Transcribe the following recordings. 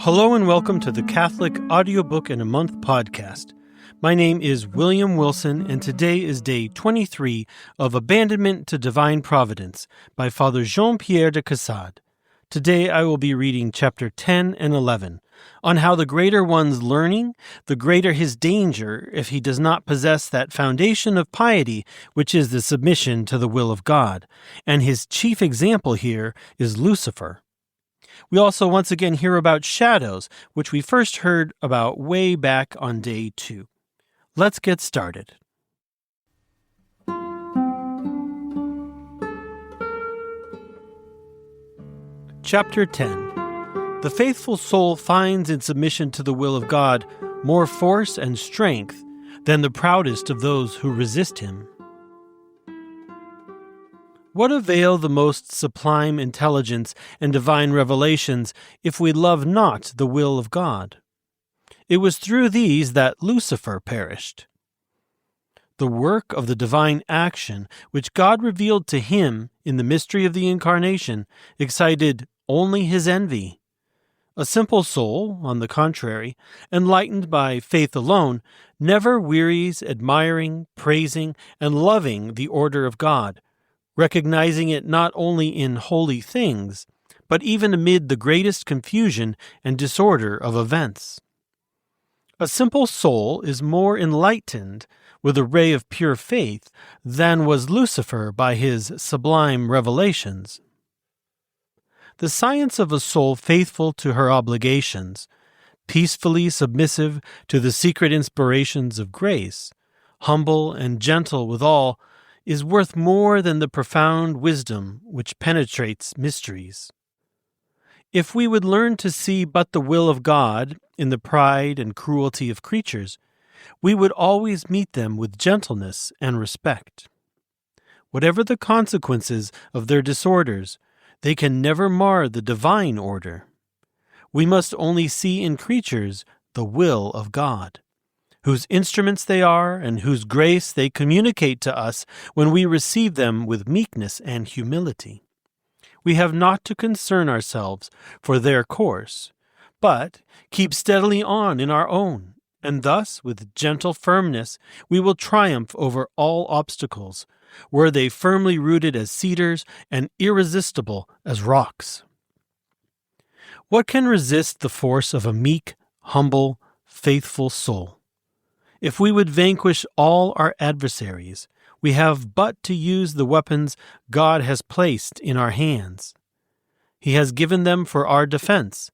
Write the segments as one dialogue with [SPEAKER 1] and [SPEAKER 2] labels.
[SPEAKER 1] Hello and welcome to the Catholic Audiobook in a Month podcast. My name is William Wilson, and today is day 23 of Abandonment to Divine Providence by Father Jean-Pierre de Caussade. Today I will be reading chapter 10 and 11 on how the greater one's learning, the greater his danger if he does not possess that foundation of piety which is the submission to the will of God, and his chief example here is Lucifer. We also once again hear about shadows, which we first heard about way back on day 2. Let's get started. Chapter 10. The faithful soul finds in submission to the will of God more force and strength than the proudest of those who resist him. What avail the most sublime intelligence and divine revelations if we love not the will of God? It was through these that Lucifer perished. The work of the divine action which God revealed to him in the mystery of the Incarnation excited only his envy. A simple soul, on the contrary, enlightened by faith alone, never wearies admiring, praising, and loving the order of God, recognizing it not only in holy things, but even amid the greatest confusion and disorder of events. A simple soul is more enlightened with a ray of pure faith than was Lucifer by his sublime revelations. The science of a soul faithful to her obligations, peacefully submissive to the secret inspirations of grace, humble and gentle withal, is worth more than the profound wisdom which penetrates mysteries. If we would learn to see but the will of God in the pride and cruelty of creatures, we would always meet them with gentleness and respect. Whatever the consequences of their disorders, they can never mar the divine order. We must only see in creatures the will of God, whose instruments they are and whose grace they communicate to us when we receive them with meekness and humility. We have not to concern ourselves for their course, but keep steadily on in our own, and thus, with gentle firmness, we will triumph over all obstacles, were they firmly rooted as cedars and irresistible as rocks. What can resist the force of a meek, humble, faithful soul? If we would vanquish all our adversaries, we have but to use the weapons God has placed in our hands. He has given them for our defense,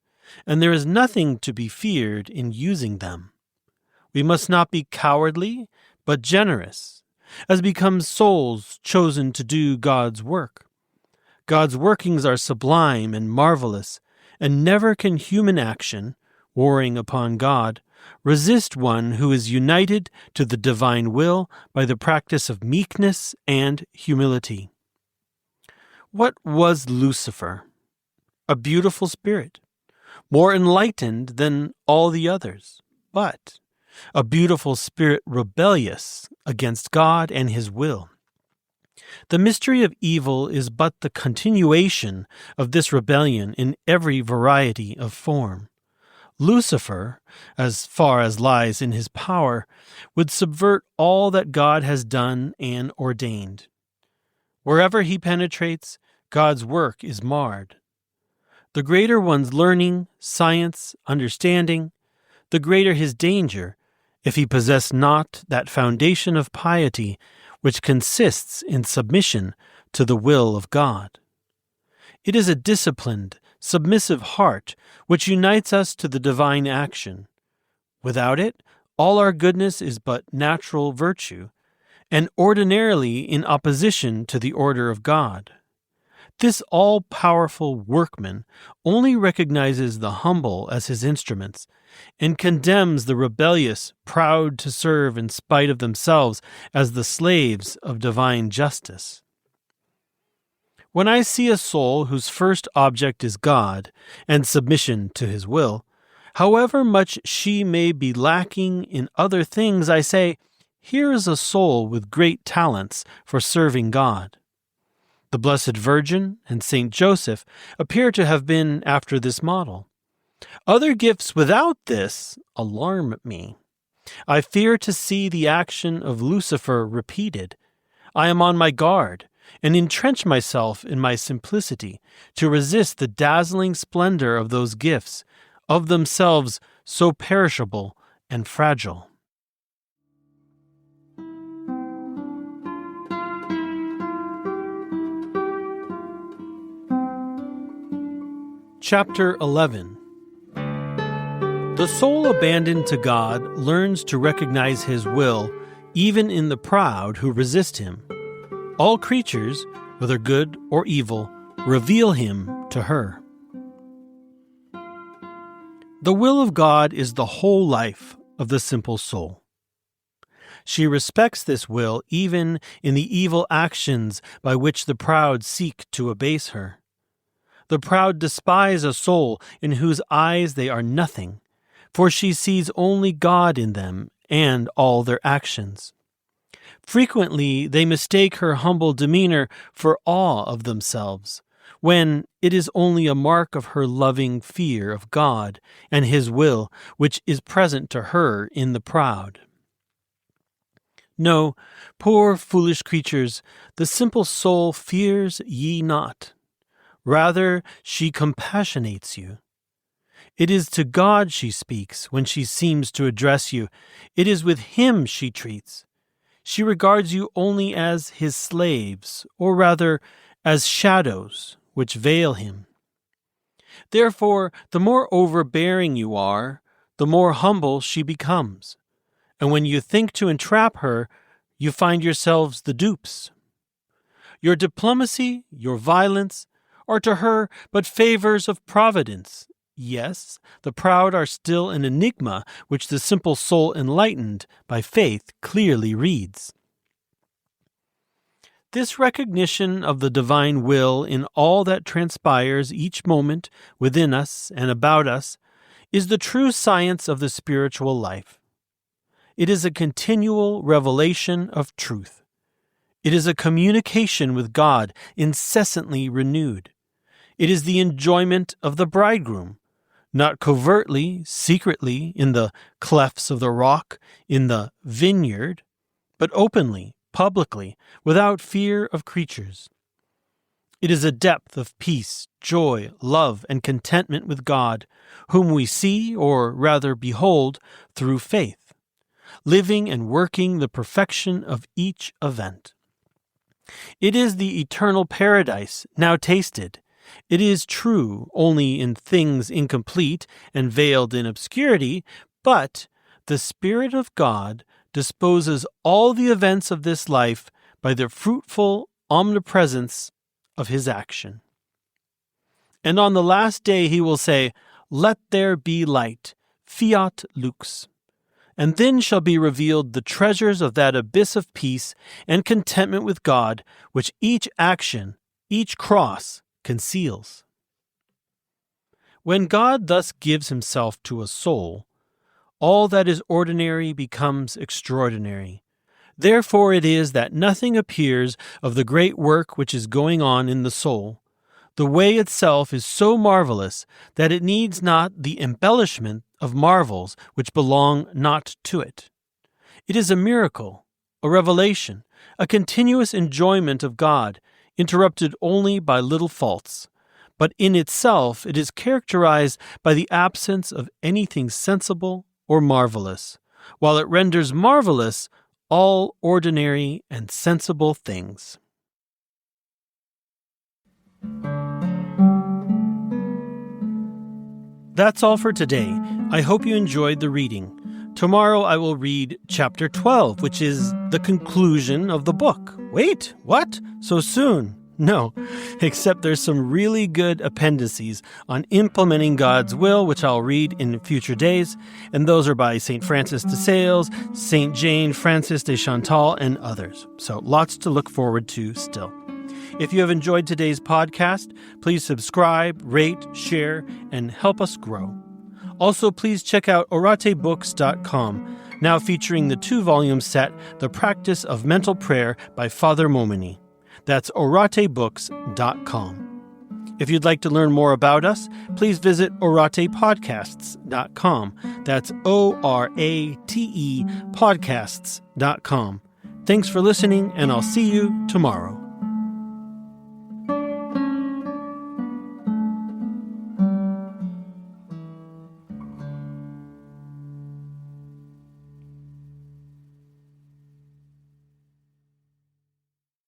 [SPEAKER 1] and there is nothing to be feared in using them. We must not be cowardly, but generous, as becomes souls chosen to do God's work. God's workings are sublime and marvelous, and never can human action, warring upon God, resist one who is united to the divine will by the practice of meekness and humility. What was Lucifer? A beautiful spirit, more enlightened than all the others, but a beautiful spirit rebellious against God and his will. The mystery of evil is but the continuation of this rebellion in every variety of form. Lucifer, as far as lies in his power, would subvert all that God has done and ordained. Wherever he penetrates, God's work is marred. The greater one's learning, science, understanding, the greater his danger if he possess not that foundation of piety which consists in submission to the will of God. It is a disciplined, submissive heart which unites us to the divine action. Without it, all our goodness is but natural virtue, and ordinarily in opposition to the order of God. This all-powerful workman only recognizes the humble as his instruments, and condemns the rebellious, proud to serve in spite of themselves as the slaves of divine justice. When I see a soul whose first object is God and submission to his will, however much she may be lacking in other things, I say, here is a soul with great talents for serving God. The Blessed Virgin and Saint Joseph appear to have been after this model. Other gifts without this alarm me. I fear to see the action of Lucifer repeated. I am on my guard, and entrench myself in my simplicity to resist the dazzling splendor of those gifts, of themselves so perishable and fragile. Chapter 11. The soul abandoned to God learns to recognize His will even in the proud who resist Him. All creatures, whether good or evil, reveal Him to her. The will of God is the whole life of the simple soul. She respects this will even in the evil actions by which the proud seek to abase her. The proud despise a soul in whose eyes they are nothing, for she sees only God in them and all their actions. Frequently they mistake her humble demeanor for awe of themselves, when it is only a mark of her loving fear of God and His will which is present to her in the proud. No, poor foolish creatures, the simple soul fears ye not. Rather, she compassionates you. It is to God she speaks when she seems to address you. It is with Him she treats. She regards you only as His slaves, or rather, as shadows which veil Him. Therefore, the more overbearing you are, the more humble she becomes. And when you think to entrap her, you find yourselves the dupes. Your diplomacy, your violence, are to her but favors of providence. Yes, the proud are still an enigma which the simple soul enlightened by faith clearly reads. This recognition of the divine will in all that transpires each moment within us and about us is the true science of the spiritual life. It is a continual revelation of truth. It is a communication with God incessantly renewed. It is the enjoyment of the bridegroom, not covertly, secretly, in the clefts of the rock, in the vineyard, but openly, publicly, without fear of creatures. It is a depth of peace, joy, love, and contentment with God, whom we see, or rather behold, through faith, living and working the perfection of each event. It is the eternal paradise now tasted. It is true only in things incomplete and veiled in obscurity, but the Spirit of God disposes all the events of this life by the fruitful omnipresence of His action. And on the last day He will say, "Let there be light, fiat lux." And then shall be revealed the treasures of that abyss of peace and contentment with God, which each action, each cross, conceals. When God thus gives Himself to a soul, all that is ordinary becomes extraordinary. Therefore it is that nothing appears of the great work which is going on in the soul. The way itself is so marvelous that it needs not the embellishment of marvels which belong not to it. It is a miracle, a revelation, a continuous enjoyment of God, interrupted only by little faults, but in itself it is characterized by the absence of anything sensible or marvelous, while it renders marvelous all ordinary and sensible things. That's all for today. I hope you enjoyed the reading. Tomorrow I will read Chapter 12, which is the conclusion of the book. Wait, what? So soon? No, except there's some really good appendices on implementing God's will, which I'll read in future days, and those are by St. Francis de Sales, St. Jane Francis de Chantal, and others. So lots to look forward to still. If you have enjoyed today's podcast, please subscribe, rate, share, and help us grow. Also, please check out oratebooks.com, now featuring the 2-volume set, The Practice of Mental Prayer by Father Momini. That's oratebooks.com. If you'd like to learn more about us, please visit oratepodcasts.com. That's ORATE podcasts.com. Thanks for listening, and I'll see you tomorrow.